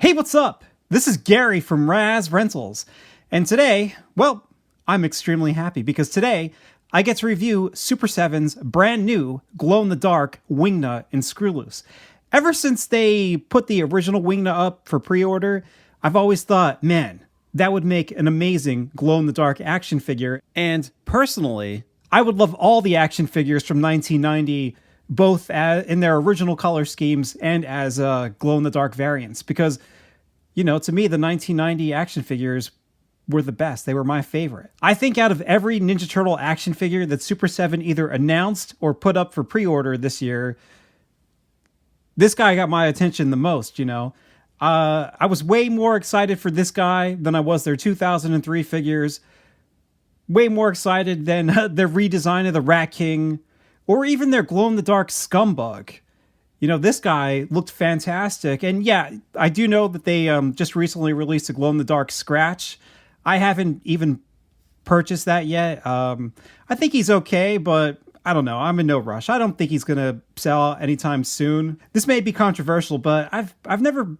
Hey, what's up? This is Gary from Raz Rentals. And today, well, I'm extremely happy because today I get to review Super7's brand new glow-in-the-dark Wingnut and Screwloose. Ever since they put the original Wingnut up for pre-order, I've always thought, man, that would make an amazing glow-in-the-dark action figure. And personally, I would love all the action figures from 1990 both in their original color schemes and as glow-in-the-dark variants, because, you know, to me, the 1990 action figures were the best. They were my favorite. I think out of every Ninja Turtle action figure that Super7 either announced or put up for pre-order this year, this guy got my attention the most, you know. I was way more excited for this guy than I was their 2003 figures. Way more excited than their redesign of the Rat King, or even their glow-in-the-dark Scumbug. You know, this guy looked fantastic. And yeah, I do know that they just recently released a glow-in-the-dark Scratch. I haven't even purchased that yet. I think he's okay, but I don't know. I'm in no rush. I don't think he's going to sell anytime soon. This may be controversial, but I've never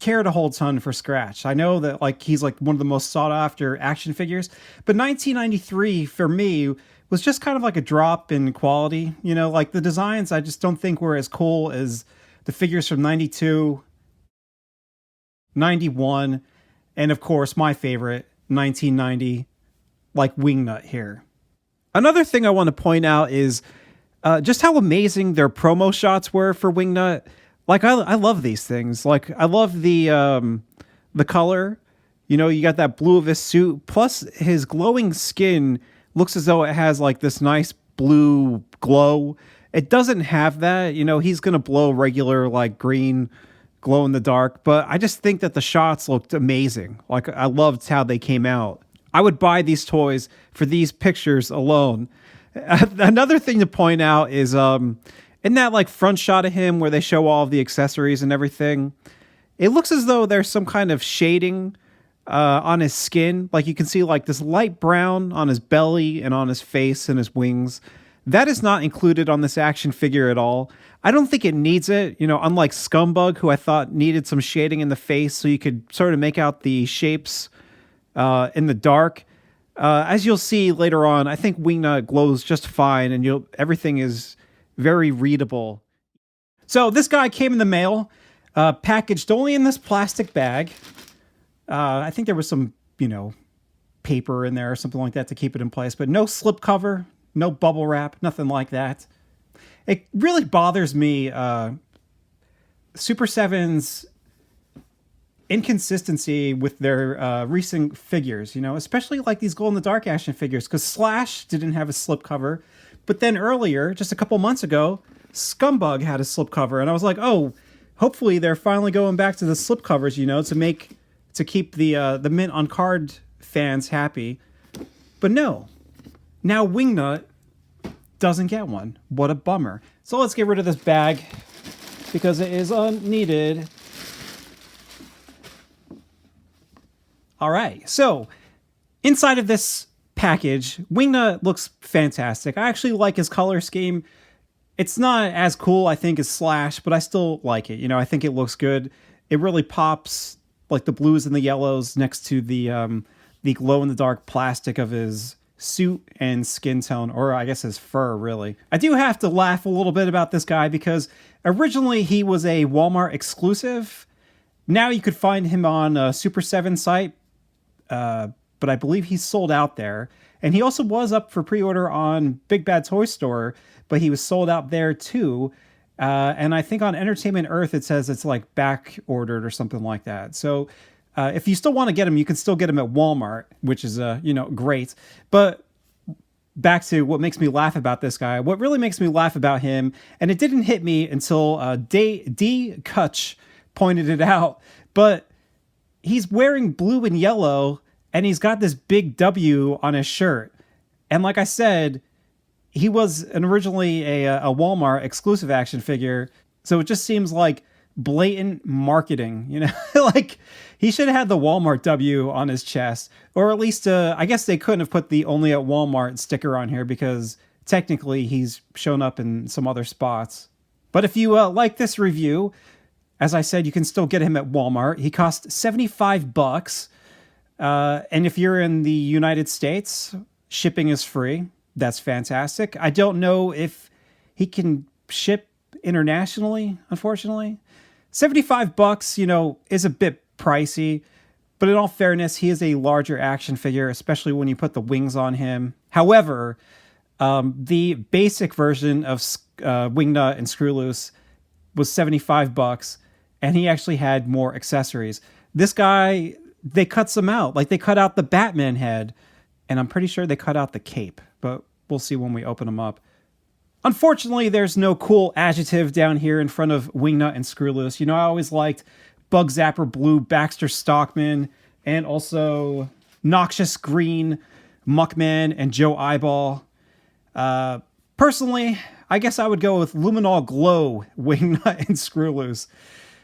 cared a whole ton for Scratch. I know that he's like one of the most sought after action figures, but 1993 for me was just kind of like a drop in quality. You know, like the designs I just don't think were as cool as the figures from 92, 91, and of course my favorite, 1990, like Wingnut here. Another thing I want to point out is just how amazing their promo shots were for Wingnut. Like, I love these things. Like, I love the color. You know, you got that blue of his suit, plus his glowing skin looks as though it has like this nice blue glow. It doesn't have that. You know, he's going to blow regular like green glow in the dark, but I just think that the shots looked amazing. Like, I loved how they came out. I would buy these toys for these pictures alone. Another thing to point out is in that like front shot of him where they show all of the accessories and everything, it looks as though there's some kind of shading on his skin. Like, you can see like this light brown on his belly and on his face and his wings. That is not included on this action figure at all. I don't think it needs it, you know, unlike Scumbug, who I thought needed some shading in the face so you could sort of make out the shapes in the dark. As you'll see later on, I think Wingnut glows just fine, and everything is very readable. So this guy came in the mail, packaged only in this plastic bag. I think there was some, you know, paper in there or something like that to keep it in place, but no slip cover, no bubble wrap, nothing like that. It really bothers me, Super7's inconsistency with their recent figures, you know, especially like these glow-in-the-dark action figures, because Slash didn't have a slip cover, but then earlier, just a couple months ago, Scumbug had a slip cover, and I was like, oh, hopefully they're finally going back to the slip covers, you know, to keep the mint on card fans happy. But no, now Wingnut doesn't get one. What a bummer. So let's get rid of this bag because it is unneeded. All right, so inside of this package, Wingnut looks fantastic. I actually like his color scheme. It's not as cool, I think, as Slash, but I still like it. You know, I think it looks good. It really pops, like the blues and the yellows next to the glow-in-the-dark plastic of his suit and skin tone, or I guess his fur, really. I do have to laugh a little bit about this guy because originally he was a Walmart exclusive. Now you could find him on a Super7 site, but I believe he's sold out there. And he also was up for pre-order on Big Bad Toy Store, but he was sold out there too. And I think on Entertainment Earth, it says it's like back ordered or something like that. So if you still want to get him, you can still get him at Walmart, which is, you know, great. But back to what makes me laugh about this guy. What really makes me laugh about him, and it didn't hit me until D. Kutch pointed it out, but he's wearing blue and yellow, and he's got this big W on his shirt. And like I said, he was originally a Walmart exclusive action figure, so it just seems like blatant marketing, you know? Like, he should have had the Walmart W on his chest, or at least I guess they couldn't have put the only at Walmart sticker on here because technically he's shown up in some other spots. But if you like this review, As I said, you can still get him at Walmart. He costs $75. And if you're in the United States, shipping is free. That's fantastic. I don't know if he can ship internationally, unfortunately. $75, is a bit pricey, but in all fairness, he is a larger action figure, especially when you put the wings on him. However, the basic version of Wingnut and Screwloose was $75, and he actually had more accessories. This guy, they cut some out. Like, they cut out the Batman head, and I'm pretty sure they cut out the cape, but we'll see when we open them up. Unfortunately, there's no cool adjective down here in front of Wingnut and Screwloose. I always liked Bug Zapper Blue, Baxter Stockman, and also Noxious Green, Muckman, and Joe Eyeball. Personally, I guess I would go with Luminol Glow, Wingnut, and Screwloose.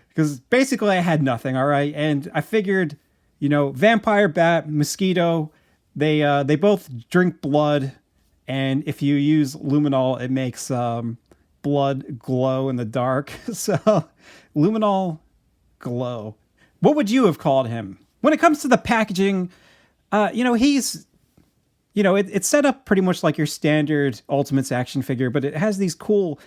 Because basically I had nothing, all right? And I figured, Vampire, Bat, Mosquito, they both drink blood. And if you use luminol, it makes blood glow in the dark. So, Luminol Glow. What would you have called him? When it comes to the packaging, he's, it's set up pretty much like your standard Ultimates action figure, but it has these cool,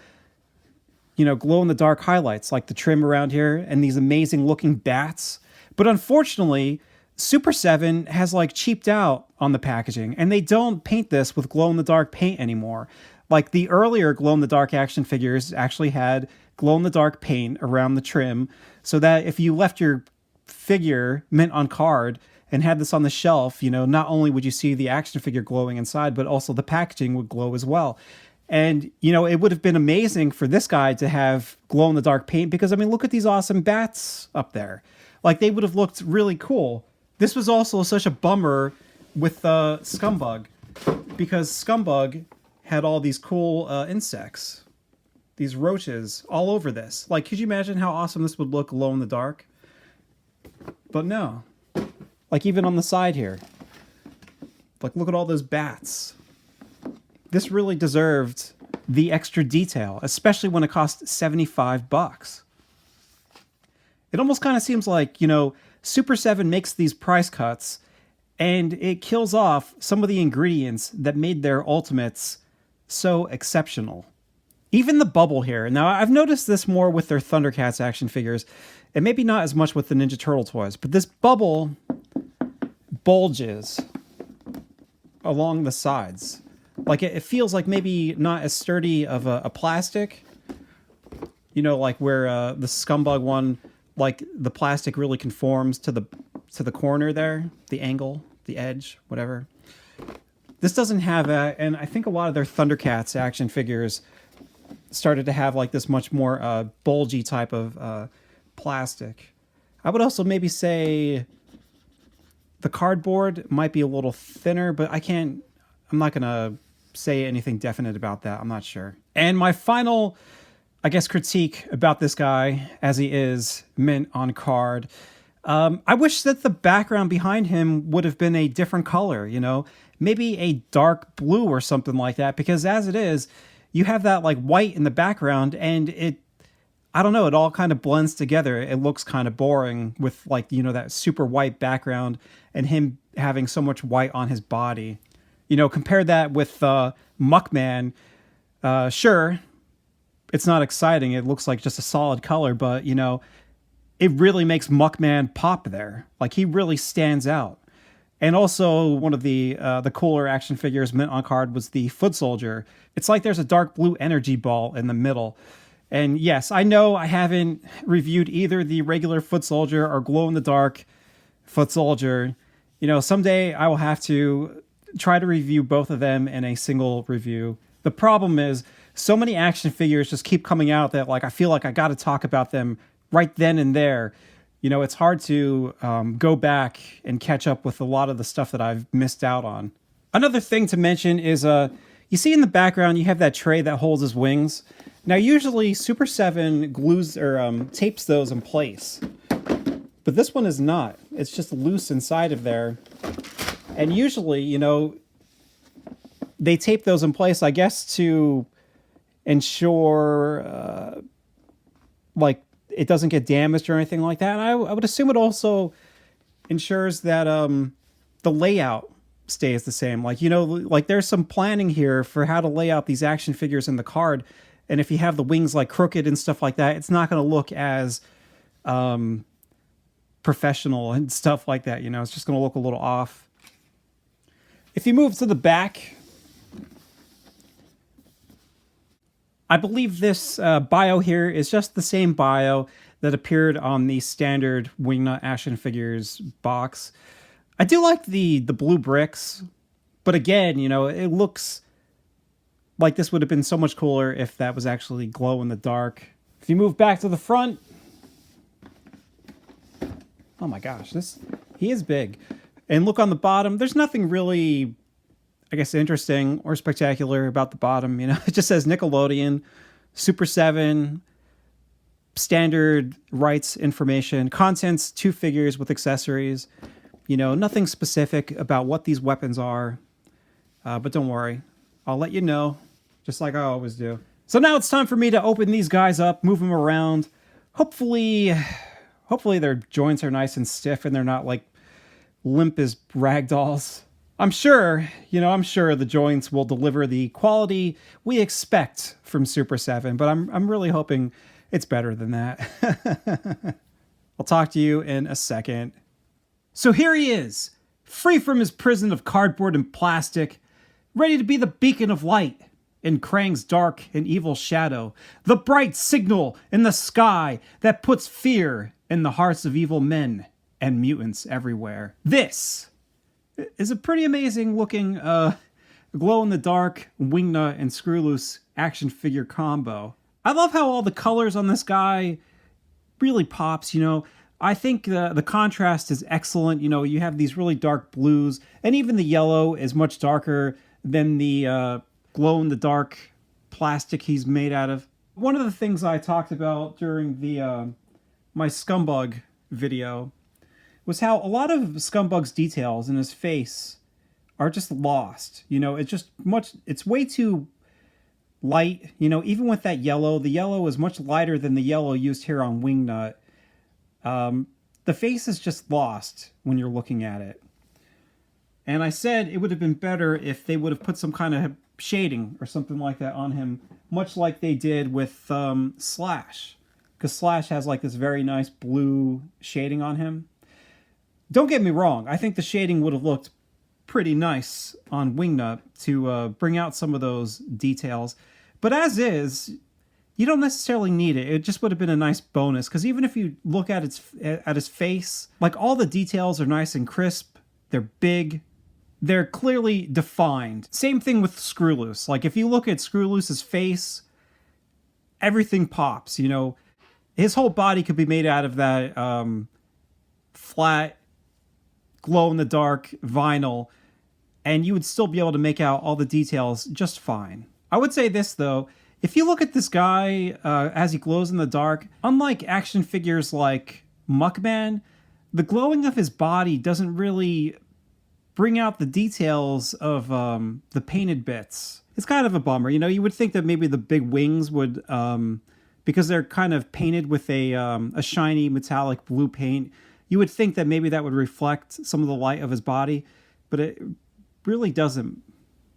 glow-in-the-dark highlights, like the trim around here, and these amazing-looking bats. But unfortunately, Super7 has cheaped out on the packaging, and they don't paint this with glow-in-the-dark paint anymore. Like the earlier glow-in-the-dark action figures actually had glow-in-the-dark paint around the trim, so that if you left your figure mint on card and had this on the shelf, not only would you see the action figure glowing inside, but also the packaging would glow as well. And, it would have been amazing for this guy to have glow-in-the-dark paint because, look at these awesome bats up there. They would have looked really cool. This was also such a bummer with Scumbug, because Scumbug had all these cool insects, these roaches all over this. Could you imagine how awesome this would look glow in the dark? But no. Even on the side here. Look at all those bats. This really deserved the extra detail, especially when it cost $75. It almost kind of seems like, Super7 makes these price cuts, and it kills off some of the ingredients that made their Ultimates so exceptional. Even the bubble here. Now, I've noticed this more with their Thundercats action figures, and maybe not as much with the Ninja Turtle toys, but this bubble bulges along the sides. It feels like maybe not as sturdy of a plastic, where the Scumbug one, the plastic really conforms to the corner there, the angle, the edge, whatever. This doesn't have that, and I think a lot of their Thundercats action figures started to have this much more bulgy type of plastic. I would also maybe say the cardboard might be a little thinner, but I'm not gonna say anything definite about that. I'm not sure. And my final, critique about this guy, as he is mint on card. I wish that the background behind him would have been a different color, maybe a dark blue or something like that, because as it is, you have that white in the background, and it all kind of blends together. It looks kind of boring with that super white background and him having so much white on his body. Compare that with Muckman. Sure, it's not exciting. It looks like just a solid color, but, it really makes Muckman pop there. He really stands out. And also, one of the cooler action figures mint on card was the Foot Soldier. It's like there's a dark blue energy ball in the middle. And yes, I know I haven't reviewed either the regular Foot Soldier or glow-in-the-dark Foot Soldier. Someday I will have to try to review both of them in a single review. The problem is, so many action figures just keep coming out that I feel like I got to talk about them right then and there. It's hard to go back and catch up with a lot of the stuff that I've missed out on. Another thing to mention is, you see in the background, you have that tray that holds his wings. Now, usually Super7 glues or tapes those in place, but this one is not. It's just loose inside of there. And usually, they tape those in place, I guess, to ensure, it doesn't get damaged or anything like that. And I would assume it also ensures that the layout stays the same. Like, you know, like there's some planning here for how to lay out these action figures in the card. And if you have the wings like crooked and stuff like that, it's not going to look as professional and stuff like that. You know, it's just going to look a little off. If you move to the back, I believe this bio here is just the same bio that appeared on the standard Wingnut action figures box. I do like the blue bricks, but again, you know, it looks like this would have been so much cooler if that was actually glow in the dark. If you move back to the front, oh my gosh, he is big. And look on the bottom, there's nothing really, I guess, interesting or spectacular about the bottom. You know, it just says Nickelodeon, Super7, standard rights information, contents, 2 figures with accessories. You know, nothing specific about what these weapons are. But don't worry, I'll let you know, just like I always do. So now it's time for me to open these guys up, move them around. Hopefully their joints are nice and stiff and they're not like limp as rag dolls. I'm sure the joints will deliver the quality we expect from Super7, but I'm really hoping it's better than that. I'll talk to you in a second. So here he is, free from his prison of cardboard and plastic, ready to be the beacon of light in Krang's dark and evil shadow, the bright signal in the sky that puts fear in the hearts of evil men and mutants everywhere. This is a pretty amazing looking glow-in-the-dark Wingnut and Screwloose action figure combo. I love how all the colors on this guy really pops, you know. I think the contrast is excellent. You know, you have these really dark blues, and even the yellow is much darker than the glow-in-the-dark plastic he's made out of. One of the things I talked about during the my Scumbug video was how a lot of Scumbug's details in his face are just lost. You know, it's way too light. You know, even with that yellow, the yellow is much lighter than the yellow used here on Wingnut. The face is just lost when you're looking at it. And I said it would have been better if they would have put some kind of shading or something like that on him, much like they did with Slash. Because Slash has like this very nice blue shading on him. Don't get me wrong, I think the shading would have looked pretty nice on Wingnut to bring out some of those details. But as is, you don't necessarily need it. It just would have been a nice bonus, because even if you look at his face, like all the details are nice and crisp, they're big, they're clearly defined. Same thing with Screwloose. Like if you look at Screwloose's face, everything pops, you know. His whole body could be made out of that flat, glow-in-the-dark vinyl, and you would still be able to make out all the details just fine. I would say this, though. If you look at this guy as he glows in the dark, unlike action figures like Muckman, the glowing of his body doesn't really bring out the details of the painted bits. It's kind of a bummer. You know, you would think that maybe the big wings would, because they're kind of painted with a shiny metallic blue paint, you would think that maybe that would reflect some of the light of his body, but it really doesn't.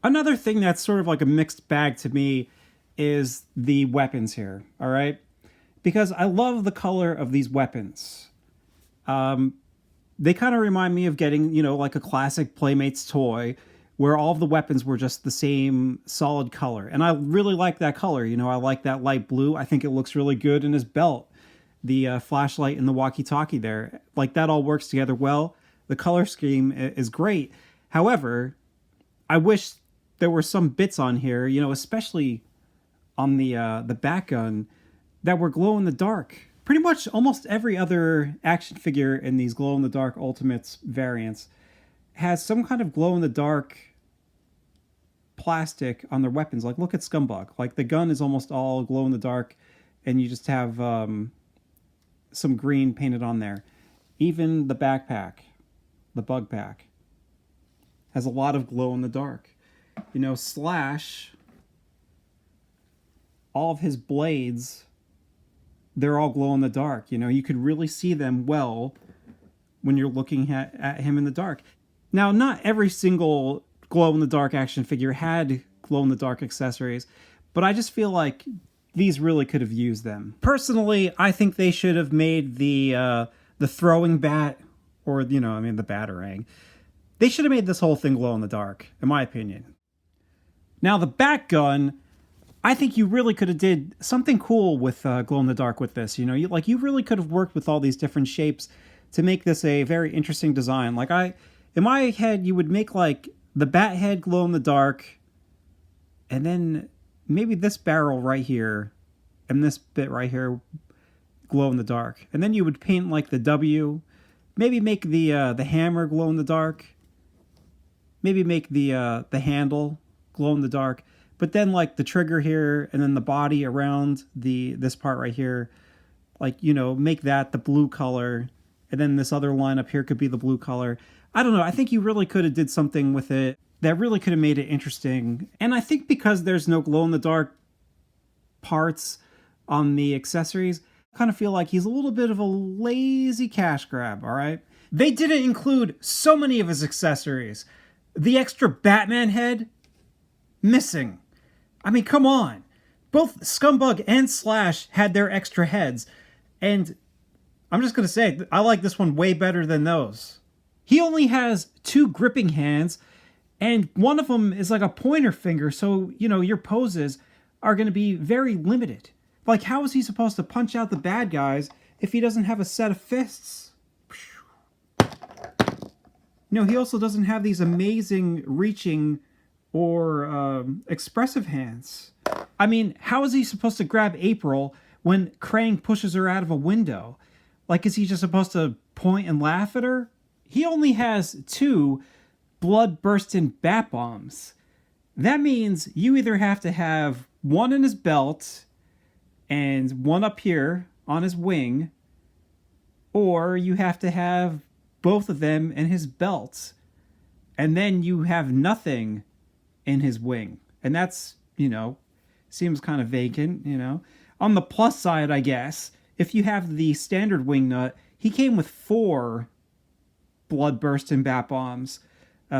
Another thing that's sort of like a mixed bag to me is the weapons here, all right? Because I love the color of these weapons. They kind of remind me of getting, you know, like a classic Playmates toy where all of the weapons were just the same solid color. And I really like that color. You know, I like that light blue. I think it looks really good in his belt. The flashlight and the walkie-talkie there. Like, that all works together well. The color scheme is great. However, I wish there were some bits on here, you know, especially on the back gun, that were glow-in-the-dark. Pretty much almost every other action figure in these glow-in-the-dark Ultimates variants has some kind of glow-in-the-dark plastic on their weapons. Like, look at Scumbug. Like, the gun is almost all glow-in-the-dark, and you just have some green painted on there. Even the backpack, the bug pack, has a lot of glow-in-the-dark. You know, Slash, all of his blades they're all glow in the dark. You know, you could really see them well when you're looking at him in the dark. Now, not every single glow in the dark action figure had glow in the dark accessories, but I just feel like these really could have used them. Personally, I think they should have made the throwing bat, or the batarang. They should have made this whole thing glow in the dark, in my opinion. Now, the bat gun, I think you really could have did something cool with glow in the dark with this. You know, you really could have worked with all these different shapes to make this a very interesting design. Like in my head, you would make like the bat head glow in the dark, and then maybe this barrel right here and this bit right here glow in the dark. And then you would paint like the W, maybe make the hammer glow in the dark, maybe make the handle glow in the dark. But then like the trigger here and then the body around this part right here, like, you know, make that the blue color. And then this other line up here could be the blue color. I don't know. I think you really could have did something with it that really could have made it interesting. And I think because there's no glow in the dark parts on the accessories, I kind of feel like he's a little bit of a lazy cash grab, all right? They didn't include so many of his accessories. The extra Batman head, missing. I mean, come on. Both Scumbug and Slash had their extra heads. And I'm just going to say, I like this one way better than those. He only has 2 gripping hands, and one of them is like a pointer finger, so, you know, your poses are going to be very limited. Like, how is he supposed to punch out the bad guys if he doesn't have a set of fists? You know, he also doesn't have these amazing reaching or expressive hands. I mean, how is he supposed to grab April when Krang pushes her out of a window? Like, is he just supposed to point and laugh at her? He only has 2 blood-bursting bat bombs. That means you either have to have one in his belt and one up here on his wing, or you have to have both of them in his belt, and then you have nothing in his wing. And that's, you know, seems kind of vacant, you know. On the plus side, I guess, if you have the standard Wingnut, he came with 4 blood-bursting bat bombs.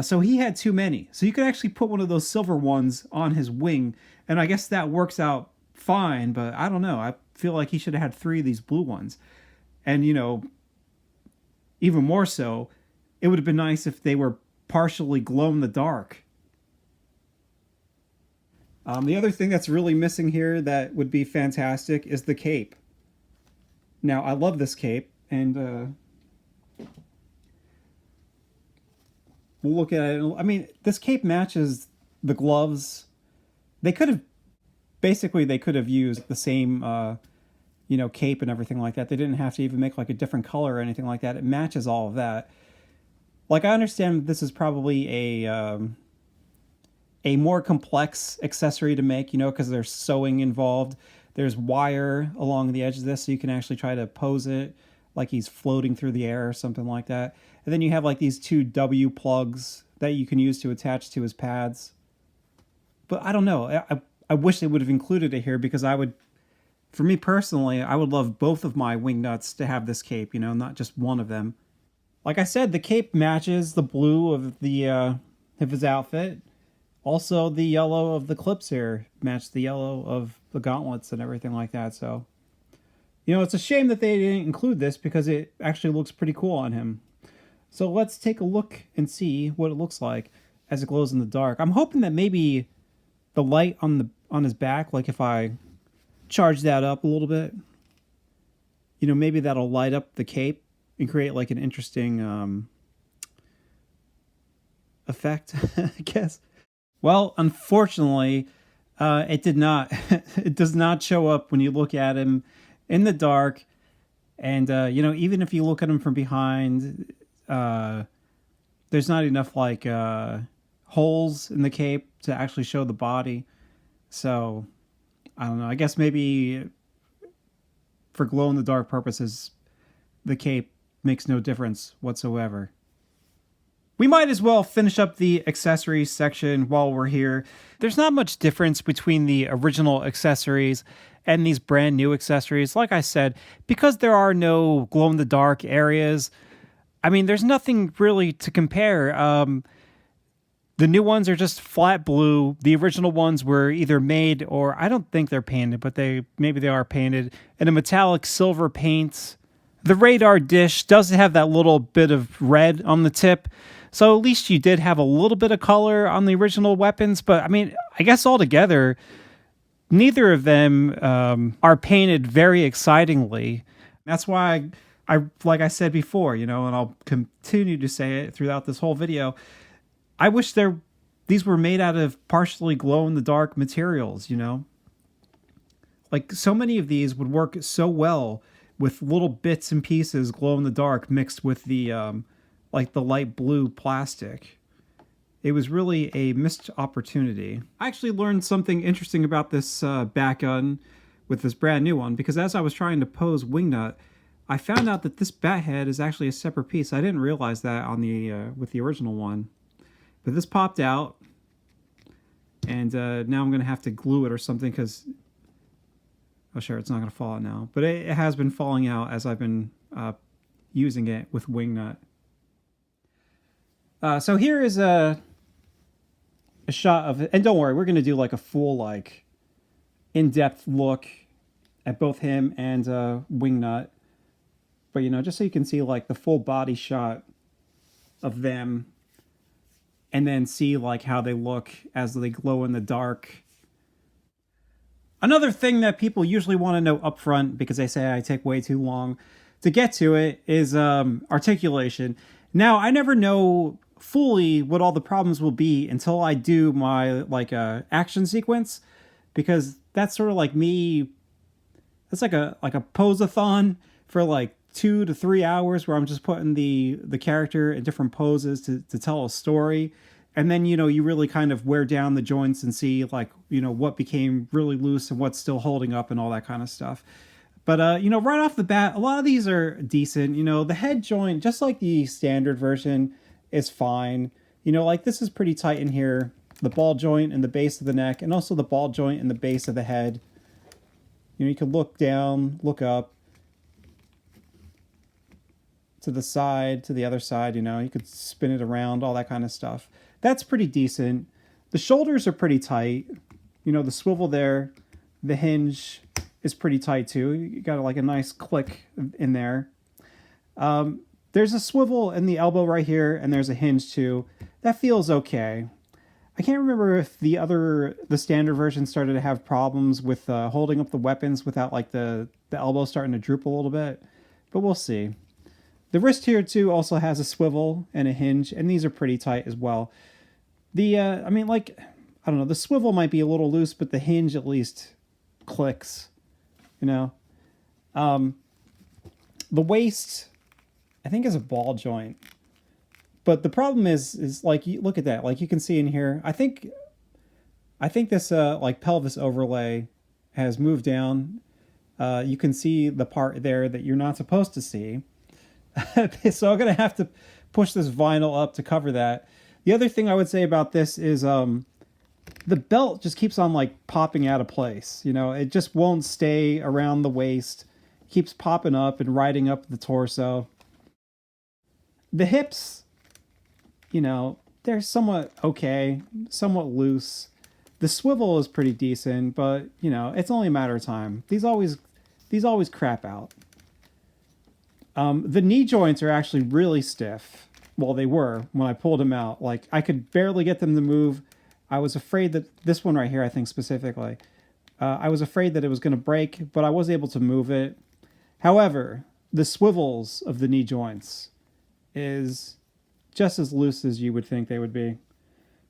So he had too many. So you could actually put one of those silver ones on his wing, and I guess that works out fine, but I don't know. I feel like he should have had 3 of these blue ones. And, you know, even more so, it would have been nice if they were partially glow in the dark. The other thing that's really missing here that would be fantastic is the cape. Now, I love this cape, and we'll look at it. I mean, this cape matches the gloves. They could have used the same, you know, cape and everything like that. They didn't have to even make like a different color or anything like that. It matches all of that. Like, I understand this is probably a more complex accessory to make, you know, because there's sewing involved. There's wire along the edge of this, so you can actually try to pose it like he's floating through the air or something like that. And then you have like these 2 W plugs that you can use to attach to his pads. But I don't know. I wish they would have included it here, because for me personally, I would love both of my Wingnuts to have this cape, you know, not just one of them. Like I said, the cape matches the blue of his outfit. Also, the yellow of the clips here match the yellow of the gauntlets and everything like that. So, you know, it's a shame that they didn't include this, because it actually looks pretty cool on him. So let's take a look and see what it looks like as it glows in the dark. I'm hoping that maybe the light on his back, like if I charge that up a little bit, you know, maybe that'll light up the cape and create like an interesting effect, I guess. Well, unfortunately, it did not. It does not show up when you look at him in the dark. And, you know, even if you look at him from behind, there's not enough like holes in the cape to actually show the body. So, I don't know. I guess maybe for glow-in-the-dark purposes, the cape makes no difference whatsoever. We might as well finish up the accessories section while we're here. There's not much difference between the original accessories and these brand new accessories. Like I said, because there are no glow-in-the-dark areas, I mean, there's nothing really to compare. The new ones are just flat blue. The original ones were either made, or I don't think they're painted, but maybe they are painted, in a metallic silver paint. The radar dish does have that little bit of red on the tip, so at least you did have a little bit of color on the original weapons. But I mean, I guess altogether, neither of them are painted very excitingly. That's why like I said before, and I'll continue to say it throughout this whole video, I wish these were made out of partially glow-in-the-dark materials, Like, so many of these would work so well with little bits and pieces glow-in-the-dark mixed with the, like, the light blue plastic. It was really a missed opportunity. I actually learned something interesting about this bat gun with this brand new one, because as I was trying to pose Wingnut, I found out that this bat head is actually a separate piece. I didn't realize that on the with the original one. But this popped out, and now I'm going to have to glue it or something because, oh sure, it's not going to fall out now. But it has been falling out as I've been using it with Wingnut. So here is a shot of it. And don't worry, we're going to do like a full, like, in-depth look at both him and Wingnut. But, just so you can see, like, the full body shot of them, and then see, like, how they look as they glow in the dark. Another thing that people usually want to know up front, because they say I take way too long to get to it, is articulation. Now, I never know fully what all the problems will be until I do my, like, action sequence, because that's sort of like me, that's like a pose-a-thon for, like, 2 to 3 hours where I'm just putting the character in different poses to tell a story. And then, you really kind of wear down the joints and see, like, what became really loose and what's still holding up and all that kind of stuff. But, right off the bat, a lot of these are decent. The head joint, just like the standard version, is fine. Like, this is pretty tight in here. The ball joint in the base of the neck, and also the ball joint in the base of the head. You can look down, look up, to the side, to the other side, you could spin it around, all that kind of stuff. That's pretty decent. The shoulders are pretty tight. The swivel there, the hinge is pretty tight too. You got like a nice click in there. There's a swivel in the elbow right here, and there's a hinge too. That feels okay. I can't remember if the standard version started to have problems with holding up the weapons without like the elbow starting to droop a little bit, but we'll see. The wrist here too also has a swivel and a hinge, and these are pretty tight as well. I mean, like, I don't know, the swivel might be a little loose, but the hinge at least clicks, The waist, I think, is a ball joint. But the problem is like, look at that. Like, you can see in here, I think this, like, pelvis overlay has moved down. You can see the part there that you're not supposed to see. So I'm going to have to push this vinyl up to cover that. The other thing I would say about this is the belt just keeps on, like, popping out of place. It just won't stay around the waist. It keeps popping up and riding up the torso. The hips, they're somewhat okay, somewhat loose. The swivel is pretty decent, but, it's only a matter of time. These always crap out. The knee joints are actually really stiff. Well, they were when I pulled them out. Like, I could barely get them to move. I was afraid that this one right here, I think specifically, I was afraid that it was going to break, but I was able to move it. However, the swivels of the knee joints is just as loose as you would think they would be.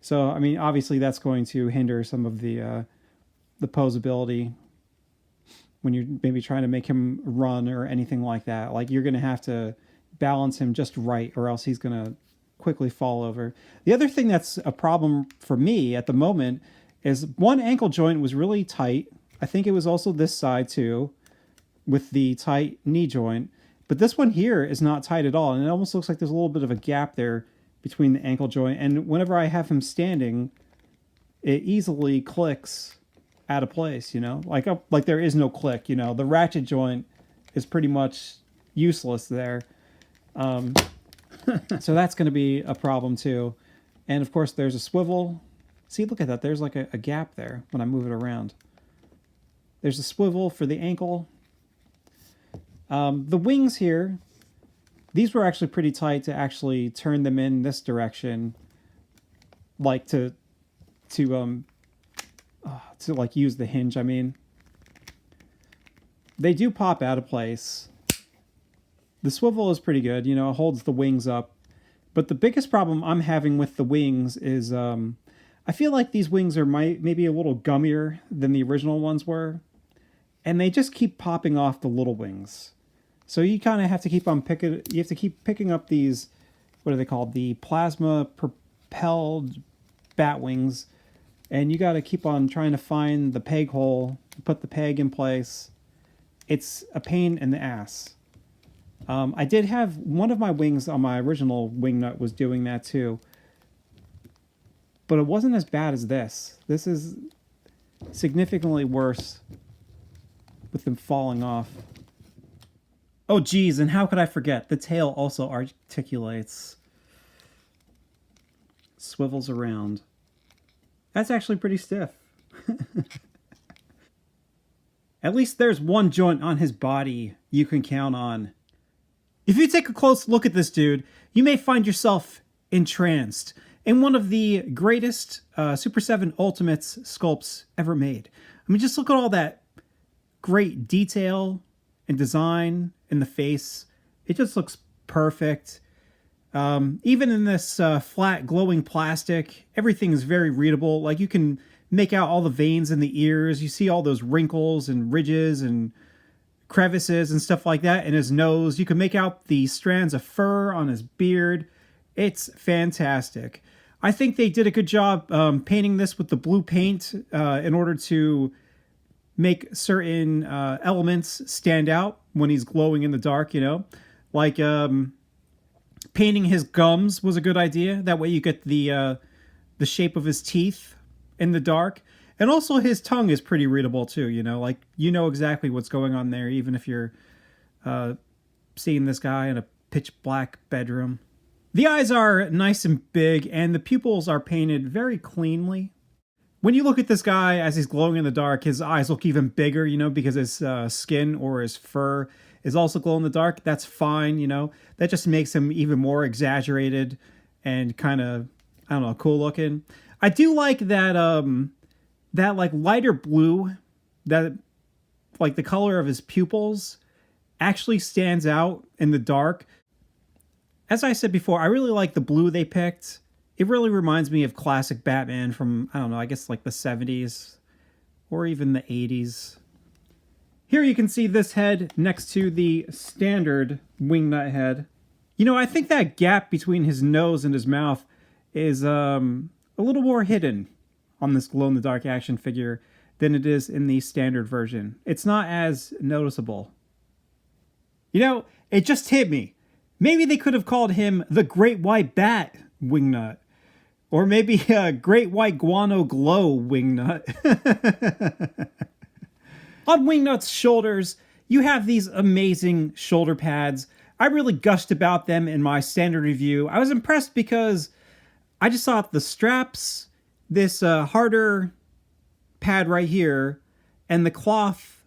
So, I mean, obviously that's going to hinder some of the posability when you're maybe trying to make him run or anything like that. Like, you're going to have to balance him just right, or else he's going to quickly fall over. The other thing that's a problem for me at the moment is one ankle joint was really tight. I think it was also this side too, with the tight knee joint. But this one here is not tight at all, and it almost looks like there's a little bit of a gap there between the ankle joint. And whenever I have him standing, it easily clicks out of place, you know? Like there is no click, you know? The ratchet joint is pretty much useless there. So that's going to be a problem too. And of course there's a swivel. See, look at that. There's like a gap there when I move it around. There's a swivel for the ankle. The wings here, these were actually pretty tight to actually turn them in this direction. Like to like use the hinge, I mean. They do pop out of place. The swivel is pretty good, you know, it holds the wings up. But the biggest problem I'm having with the wings is I feel like these wings are maybe a little gummier than the original ones were. And they just keep popping off the little wings. So you kind of have to keep on picking up these, what are they called? The plasma propelled bat wings. And you got to keep on trying to find the peg hole, put the peg in place. It's a pain in the ass. I did have one of my wings on my original Wingnut was doing that too. But it wasn't as bad as this. This is significantly worse with them falling off. Oh geez, and how could I forget? The tail also articulates. Swivels around. That's actually pretty stiff. At least there's one joint on his body you can count on. If you take a close look at this dude, you may find yourself entranced in one of the greatest Super 7 Ultimates sculpts ever made. I mean, just look at all that great detail and design in the face. It just looks perfect. Even in this flat glowing plastic, everything is very readable. Like you can make out all the veins in the ears. You see all those wrinkles and ridges and crevices and stuff like that in his nose. You can make out the strands of fur on his beard. It's fantastic. I think they did a good job painting this with the blue paint in order to make certain elements stand out when he's glowing in the dark, you know? Like painting his gums was a good idea. That way you get the shape of his teeth in the dark. And also his tongue is pretty readable too, you know? Like, you know exactly what's going on there, even if you're seeing this guy in a pitch black bedroom. The eyes are nice and big, and the pupils are painted very cleanly. When you look at this guy as he's glowing in the dark, his eyes look even bigger, you know, because his skin or his fur is also glow in the dark. That's fine, you know. That just makes him even more exaggerated and kind of, I don't know, cool looking. I do like that that like lighter blue, that like the color of his pupils actually stands out in the dark. As I said before, I really like the blue they picked. It really reminds me of classic Batman from, I don't know, I guess like the 70s or even the 80s. Here you can see this head next to the standard Wingnut head. You know, I think that gap between his nose and his mouth is a little more hidden on this glow-in-the-dark action figure than it is in the standard version. It's not as noticeable. You know, it just hit me. Maybe they could have called him the Great White Bat Wingnut. Or maybe a Great White Guano Glow Wingnut. On Wingnut's shoulders, you have these amazing shoulder pads. I really gushed about them in my standard review. I was impressed because I just thought the straps, this harder pad right here, and the cloth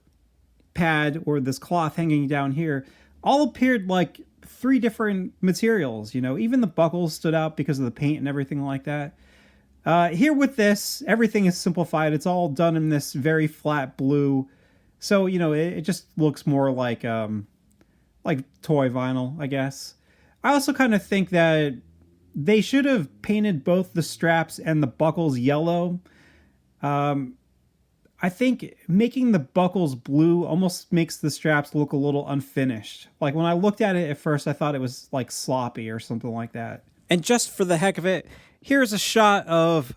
pad, or this cloth hanging down here, all appeared like 3 different materials, you know. Even the buckles stood out because of the paint and everything like that. Here with this, everything is simplified. It's all done in this very flat blue. So, you know, it just looks more like toy vinyl, I guess. I also kind of think that they should have painted both the straps and the buckles yellow. I think making the buckles blue almost makes the straps look a little unfinished. Like when I looked at it at first, I thought it was like sloppy or something like that. And just for the heck of it, here's a shot of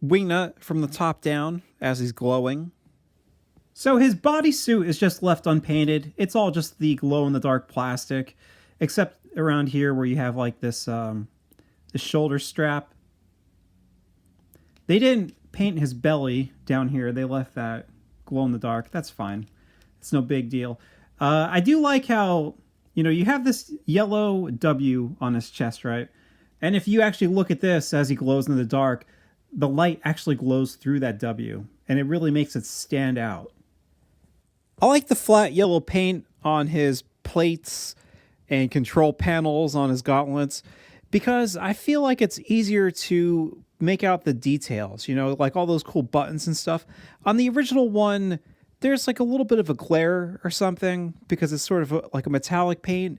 Wingnut from the top down as he's glowing. So his bodysuit is just left unpainted. It's all just the glow-in-the-dark plastic, except around here where you have like this the shoulder strap. They didn't paint his belly down here. They left that glow in the dark. That's fine. It's no big deal. I do like how, you have this yellow W on his chest, right? And if you actually look at this as he glows in the dark, the light actually glows through that W, and it really makes it stand out. I like the flat yellow paint on his plates and control panels on his gauntlets because I feel like it's easier to make out the details, like all those cool buttons and stuff. On the original one, there's like a little bit of a glare or something because it's sort of like a metallic paint,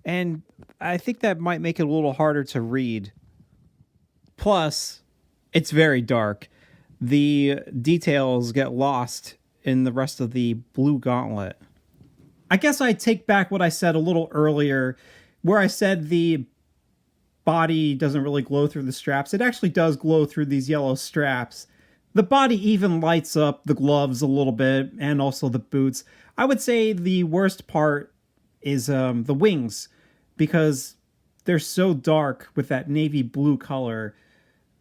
and I think that might make it a little harder to read. Plus, it's very dark. The details get lost in the rest of the blue gauntlet. I guess I take back what I said a little earlier, where I said the body doesn't really glow through the straps. It actually does glow through these yellow straps. The body even lights up the gloves a little bit, and also the boots. I would say the worst part is the wings, because they're so dark with that navy blue color.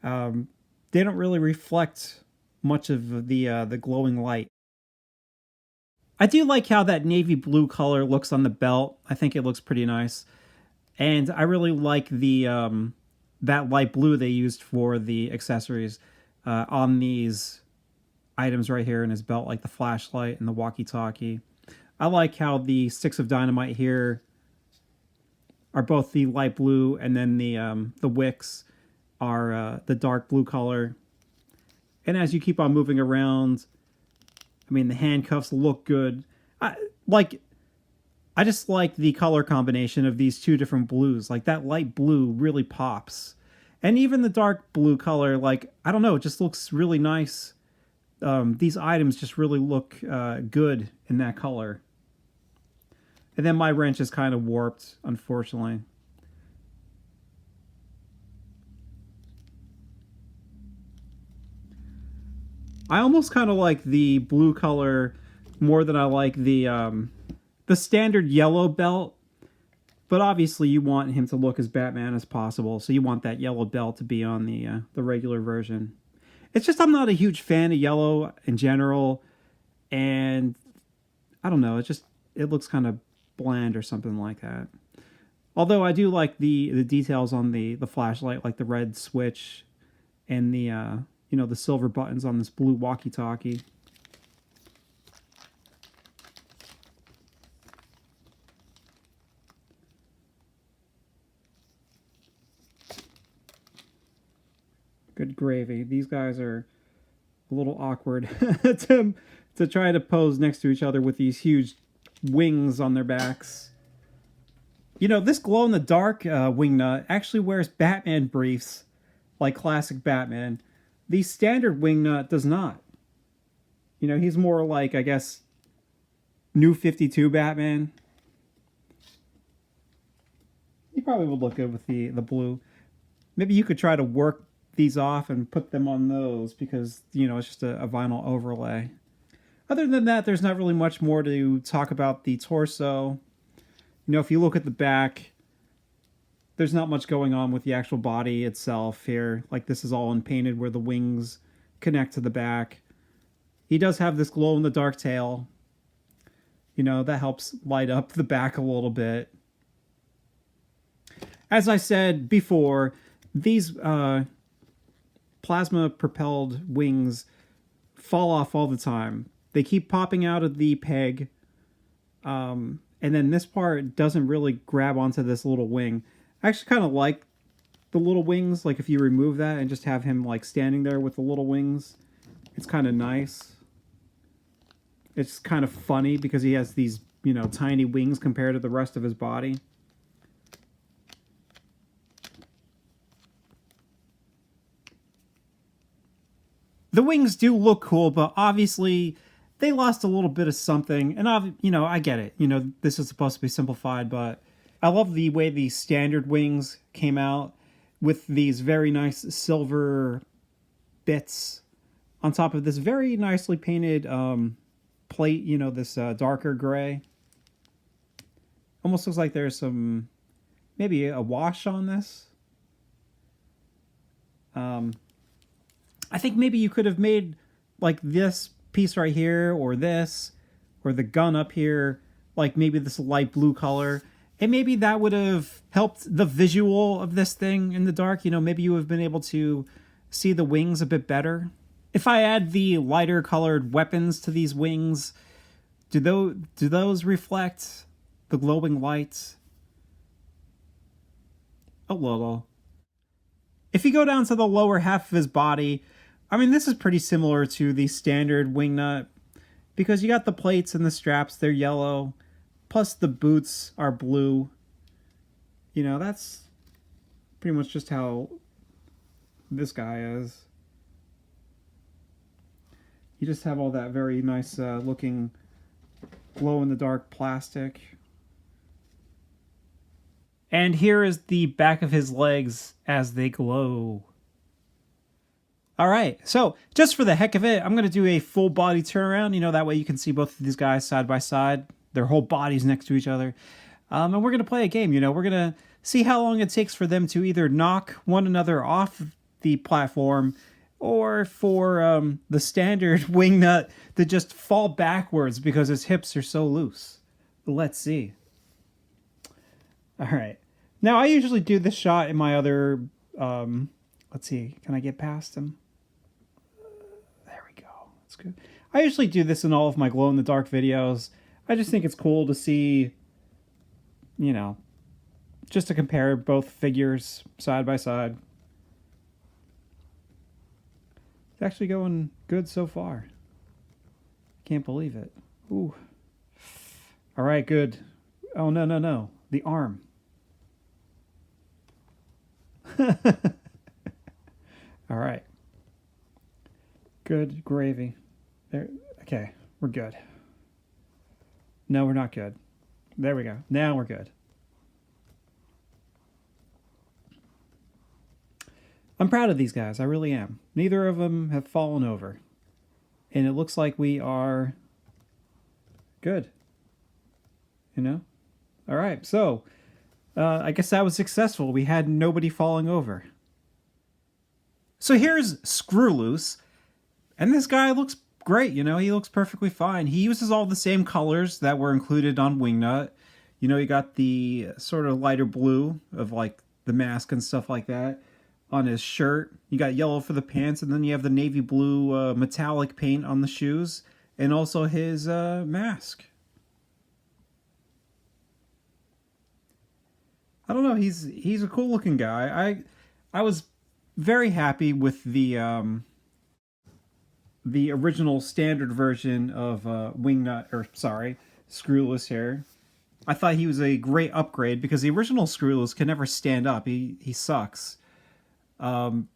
They don't really reflect much of the glowing light. I do like how that navy blue color looks on the belt. I think it looks pretty nice. And I really like the that light blue they used for the accessories on these items right here in his belt, like the flashlight and the walkie-talkie. I like how the sticks of dynamite here are both the light blue, and then the wicks are the dark blue color. And as you keep on moving around, the handcuffs look good. I just like the color combination of these two different blues. Like that light blue really pops. And even the dark blue color, I don't know, it just looks really nice. These items just really look good in that color. And then my wrench is kind of warped, unfortunately. I almost kind of like the blue color more than I like the standard yellow belt. But obviously you want him to look as Batman as possible, so you want that yellow belt to be on the regular version. It's just I'm not a huge fan of yellow in general, and I don't know, it looks kind of bland or something like that. Although I do like the details on the flashlight, like the red switch and the silver buttons on this blue walkie-talkie. Good gravy. These guys are a little awkward to try to pose next to each other with these huge wings on their backs. This glow-in-the-dark Wingnut actually wears Batman briefs, like classic Batman. The standard Wingnut does not. He's more like, I guess, New 52 Batman. He probably would look good with the blue. Maybe you could try to work these off and put them on those because, it's just a vinyl overlay. Other than that, there's not really much more to talk about the torso. If you look at the back, there's not much going on with the actual body itself here. Like, this is all unpainted where the wings connect to the back. He does have this glow-in-the-dark tail. That helps light up the back a little bit. As I said before, these plasma-propelled wings fall off all the time. They keep popping out of the peg. And then this part doesn't really grab onto this little wing. I actually kind of like the little wings. Like if you remove that and just have him like standing there with the little wings, it's kind of nice. It's kind of funny because he has these, tiny wings compared to the rest of his body. The wings do look cool, but obviously they lost a little bit of something. And, I get it. This is supposed to be simplified, but I love the way the standard wings came out with these very nice silver bits on top of this very nicely painted plate, this darker gray. Almost looks like there's maybe a wash on this. I think maybe you could have made like this piece right here, or this, or the gun up here, like maybe this light blue color. And maybe that would have helped the visual of this thing in the dark. You know, maybe you would have been able to see the wings a bit better. If I add the lighter colored weapons to these wings, do those reflect the glowing lights? A little. If you go down to the lower half of his body, I mean, this is pretty similar to the standard Wingnut, because you got the plates and the straps, they're yellow, plus the boots are blue. You know, that's pretty much just how this guy is. You just have all that very nice looking glow-in-the-dark plastic. And here is the back of his legs as they glow. Alright, so just for the heck of it, I'm going to do a full body turnaround. You know, that way you can see both of these guys side by side. Their whole bodies next to each other. And we're going to play a game, you know. We're going to see how long it takes for them to either knock one another off the platform, or for the standard Wingnut to just fall backwards because his hips are so loose. Let's see. Alright. Now, I usually do this shot in my other... let's see. Can I get past him? There we go. That's good. I usually do this in all of my glow-in-the-dark videos. I just think it's cool to see, you know, just to compare both figures side by side. It's actually going good so far. Can't believe it. Ooh. All right, good. Oh, no, no, no. The arm. All right. Good gravy. There. Okay, we're good. No, we're not good. There we go. Now we're good. I'm proud of these guys. I really am. Neither of them have fallen over. And it looks like we are good. You know? All right. So, I guess that was successful. We had nobody falling over. So here's Screwloose. And this guy looks great, you know, he looks perfectly fine. He uses all the same colors that were included on Wingnut. You know, you got the sort of lighter blue of like the mask and stuff like that on his shirt. You got yellow for the pants, and then you have the navy blue metallic paint on the shoes, and also his mask. I don't know, he's a cool looking guy. I was very happy with the original standard version of Screwloose here. I thought he was a great upgrade because the original Screwloose can never stand up. He sucks. But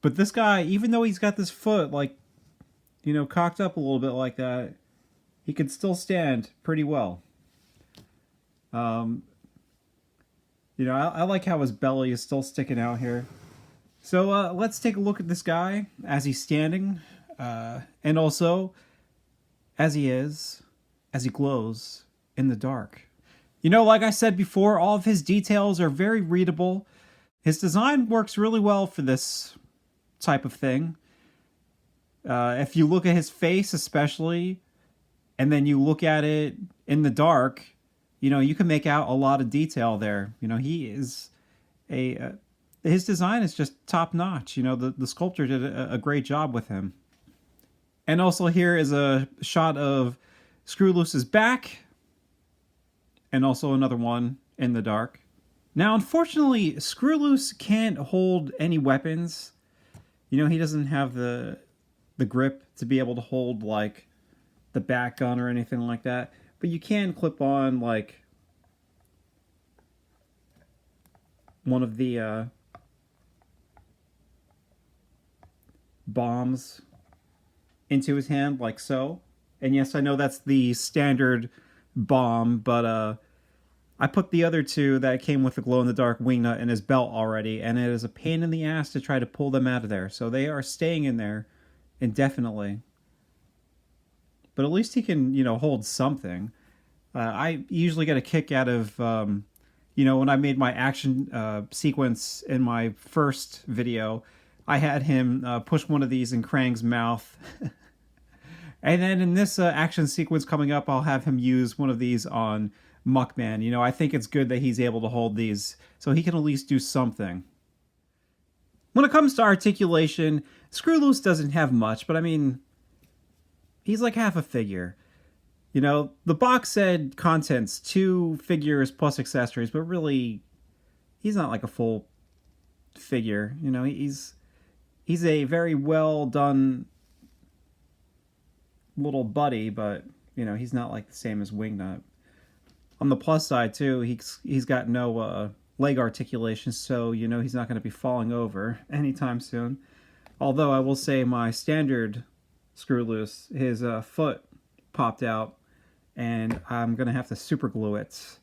this guy, even though he's got this foot, like, you know, cocked up a little bit like that, he can still stand pretty well. You know, I like how his belly is still sticking out here. So let's take a look at this guy as he's standing. And also, as he glows in the dark. You know, like I said before, all of his details are very readable. His design works really well for this type of thing. If you look at his face especially, and then you look at it in the dark, you know, you can make out a lot of detail there. You know, he is his design is just top notch. You know, the sculptor did a great job with him. And also here is a shot of Screwloose's back, and also another one in the dark. Now, unfortunately, Screwloose can't hold any weapons. You know, he doesn't have the grip to be able to hold, like, the back gun or anything like that. But you can clip on, like, one of the bombs into his hand, like so. And yes, I know that's the standard bomb, but I put the other two that came with the glow-in-the-dark Wingnut in his belt already, and it is a pain in the ass to try to pull them out of there. So they are staying in there indefinitely. But at least he can, you know, hold something. I usually get a kick out of, you know, when I made my action sequence in my first video, I had him push one of these in Krang's mouth. And then in this action sequence coming up, I'll have him use one of these on Muckman. You know, I think it's good that he's able to hold these so he can at least do something. When it comes to articulation, Screwloose doesn't have much, but I mean, he's like half a figure. You know, the box said contents 2 figures plus accessories, but really, he's not like a full figure. You know, he's a very well done little buddy, but you know, he's not like the same as Wingnut. On the plus side too, he's got no leg articulation, so you know he's not going to be falling over anytime soon. Although I will say my standard Screwloose, his foot popped out, and I'm going to have to super glue it.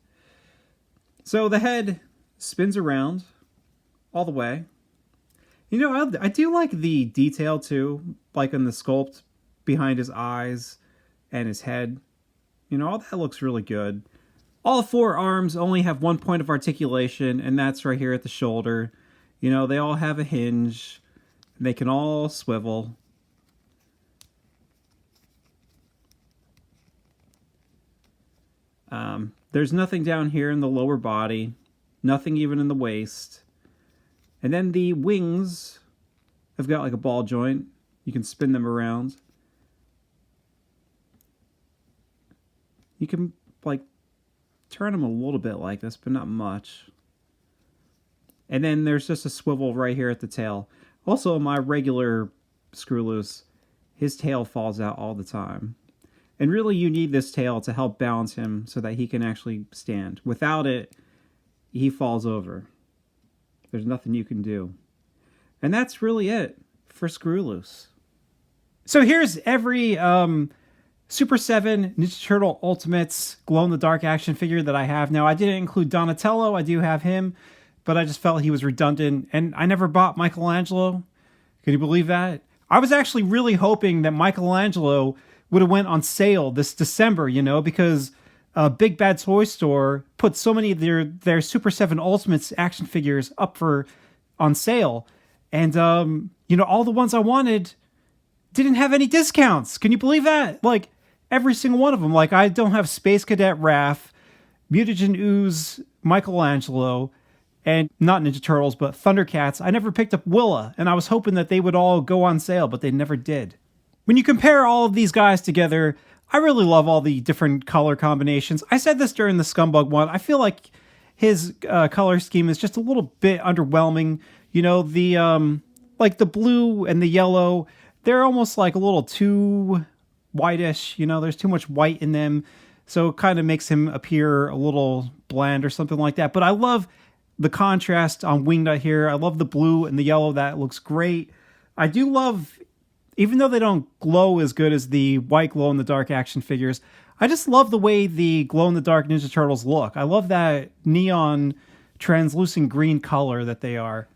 So the head spins around all the way. You know, I do like the detail too, like in the sculpt behind his eyes and his head. You know, all that looks really good. All 4 arms only have 1 point of articulation, and that's right here at the shoulder. You know, they all have a hinge. They can all swivel. There's nothing down here in the lower body. Nothing even in the waist. And then the wings have got like a ball joint. You can spin them around. You can like turn them a little bit like this, but not much. And then there's just a swivel right here at the tail. Also, my regular Screwloose, his tail falls out all the time. And really, you need this tail to help balance him so that he can actually stand. Without it, he falls over. There's nothing you can do. And that's really it for Screwloose. So here's every Super 7 Ninja Turtle Ultimates glow-in-the-dark action figure that I have. Now, I didn't include Donatello. I do have him, but I just felt he was redundant. And I never bought Michelangelo. Can you believe that? I was actually really hoping that Michelangelo would have went on sale this December, you know, because Big Bad Toy Store put so many of their Super 7 Ultimates action figures up on sale. And, you know, all the ones I wanted didn't have any discounts. Can you believe that? Like, every single one of them. Like, I don't have Space Cadet Raph, Mutagen Ooze, Michelangelo, and not Ninja Turtles, but Thundercats. I never picked up Willa, and I was hoping that they would all go on sale, but they never did. When you compare all of these guys together, I really love all the different color combinations. I said this during the Scumbug one. I feel like his color scheme is just a little bit underwhelming. You know, the like the blue and the yellow, they're almost like a little too whitish. You know, there's too much white in them, so it kind of makes him appear a little bland or something like that. But I love the contrast on Wingnut here. I love the blue and the yellow. That looks great. I do love, even though they don't glow as good as the white glow-in-the-dark action figures, I just love the way the glow-in-the-dark Ninja Turtles look. I love that neon translucent green color that they are.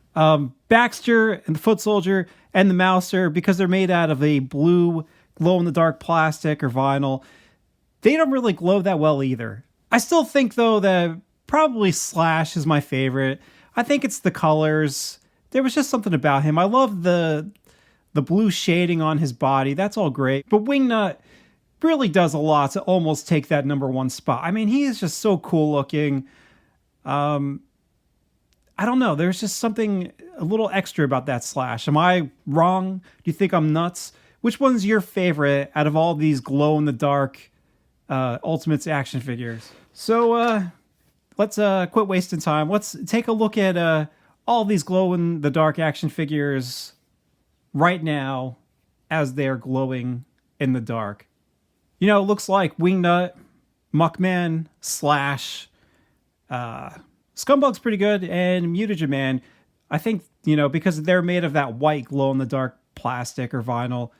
Baxter and the Foot Soldier and the Mouser, because they're made out of a blue glow-in-the-dark plastic or vinyl, they don't really glow that well either. I still think, though, that probably Slash is my favorite. I think it's the colors. There was just something about him. I love the blue shading on his body. That's all great. But Wingnut really does a lot to almost take that #1 spot. I mean, he is just so cool looking. I don't know. There's just something a little extra about that Slash. Am I wrong? Do you think I'm nuts? Which one's your favorite out of all these glow-in-the-dark Ultimates action figures? So let's quit wasting time. Let's take a look at all these glow-in-the-dark action figures right now as they're glowing in the dark. You know, it looks like Wingnut, Muckman, Slash, Scumbug's pretty good, and Mutagen Man, I think, you know, because they're made of that white glow-in-the-dark plastic or vinyl,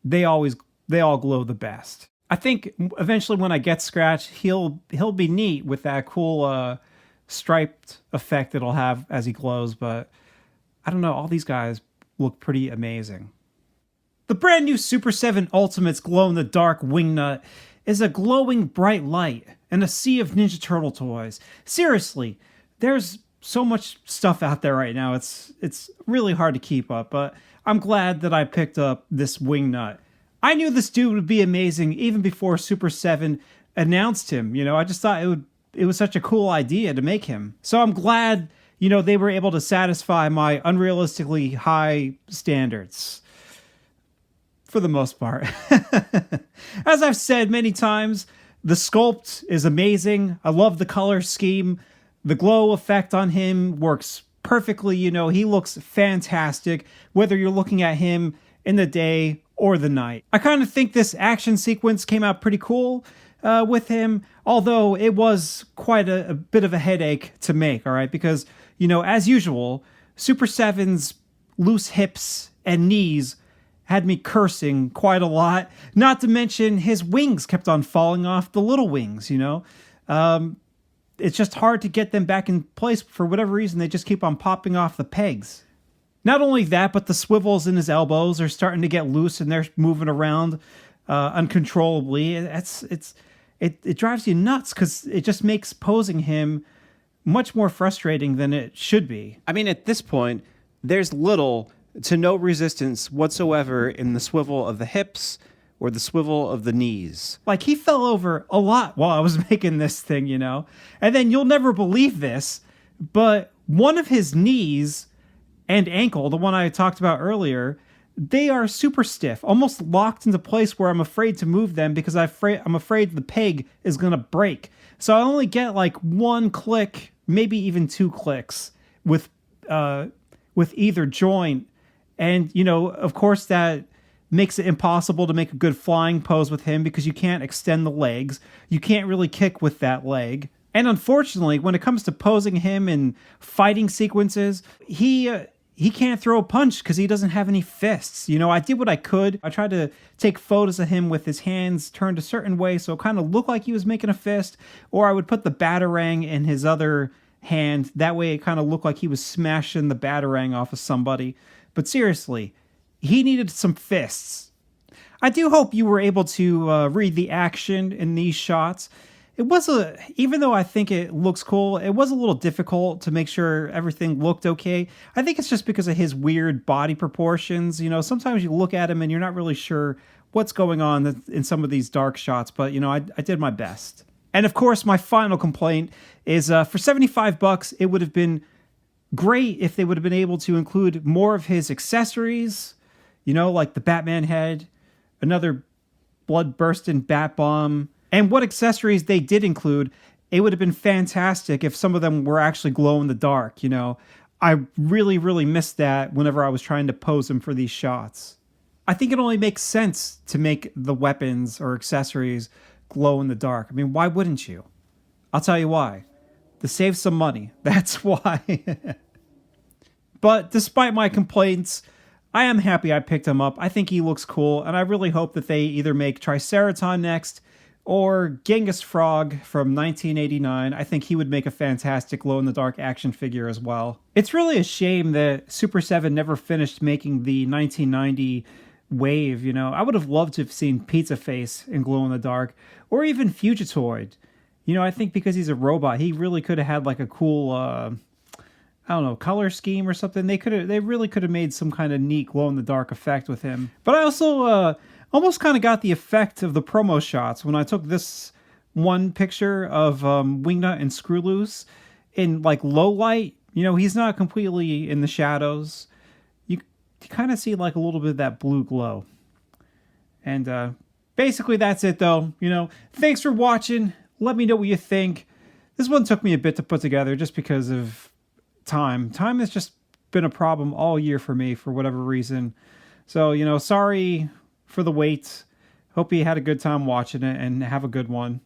they all glow the best. I think eventually when I get Scratch, he'll be neat with that cool striped effect it'll have as he glows, but I don't know, all these guys look pretty amazing. The brand new Super 7 Ultimates glow-in-the-dark Wingnut is a glowing bright light in a sea of Ninja Turtle toys. Seriously, there's so much stuff out there right now. It's really hard to keep up, but I'm glad that I picked up this Wingnut. I knew this dude would be amazing even before Super7 announced him. I just thought it was such a cool idea to make him. So I'm glad, they were able to satisfy my unrealistically high standards. For the most part. As I've said many times, the sculpt is amazing. I love the color scheme. The glow effect on him works perfectly. He looks fantastic, whether you're looking at him in the day or the night. I kind of think this action sequence came out pretty cool with him, although it was quite a bit of a headache to make, all right? Because, as usual, Super7's loose hips and knees had me cursing quite a lot. Not to mention his wings kept on falling off, the little wings, It's just hard to get them back in place. For whatever reason, they just keep on popping off the pegs. Not only that, but the swivels in his elbows are starting to get loose and they're moving around uncontrollably. It drives you nuts because it just makes posing him much more frustrating than it should be. I mean, at this point, there's little to no resistance whatsoever in the swivel of the hips or the swivel of the knees. Like, he fell over a lot while I was making this thing, And then you'll never believe this, but one of his knees and ankle, the one I talked about earlier, they are super stiff, almost locked into place where I'm afraid to move them because I'm afraid the peg is going to break. So I only get like one click, maybe even two clicks with either joint. And, of course, that makes it impossible to make a good flying pose with him because you can't extend the legs. You can't really kick with that leg. And unfortunately, when it comes to posing him in fighting sequences, he can't throw a punch because he doesn't have any fists. I did what I could. I tried to take photos of him with his hands turned a certain way so it kind of looked like he was making a fist, or I would put the batarang in his other hand. That way it kind of looked like he was smashing the batarang off of somebody. But seriously, he needed some fists. I do hope you were able to read the action in these shots. It was even though I think it looks cool, it was a little difficult to make sure everything looked okay. I think it's just because of his weird body proportions. Sometimes you look at him and you're not really sure what's going on in some of these dark shots, but I did my best. And of course, my final complaint is for $75, it would have been great if they would have been able to include more of his accessories, like the Batman head, another blood-bursting bat bomb. And what accessories they did include, it would have been fantastic if some of them were actually glow in the dark, I really, really missed that whenever I was trying to pose him for these shots. I think it only makes sense to make the weapons or accessories glow in the dark. I mean, why wouldn't you? I'll tell you why. To save some money. That's why. But despite my complaints, I am happy I picked him up. I think he looks cool, and I really hope that they either make Triceraton next or Genghis Frog from 1989. I think he would make a fantastic glow-in-the-dark action figure as well. It's really a shame that Super7 never finished making the 1990 wave, I would have loved to have seen Pizza Face in glow-in-the-dark, or even Fugitoid. I think because he's a robot, he really could have had like a cool, color scheme or something. They really could have made some kind of neat glow-in-the-dark effect with him. But I also almost kind of got the effect of the promo shots when I took this one picture of Wingnut and Screwloose in like low light. He's not completely in the shadows. You kind of see like a little bit of that blue glow. And basically that's it though. Thanks for watching. Let me know what you think. This one took me a bit to put together just because of time. Time has just been a problem all year for me for whatever reason. So, sorry for the wait. Hope you had a good time watching it and have a good one.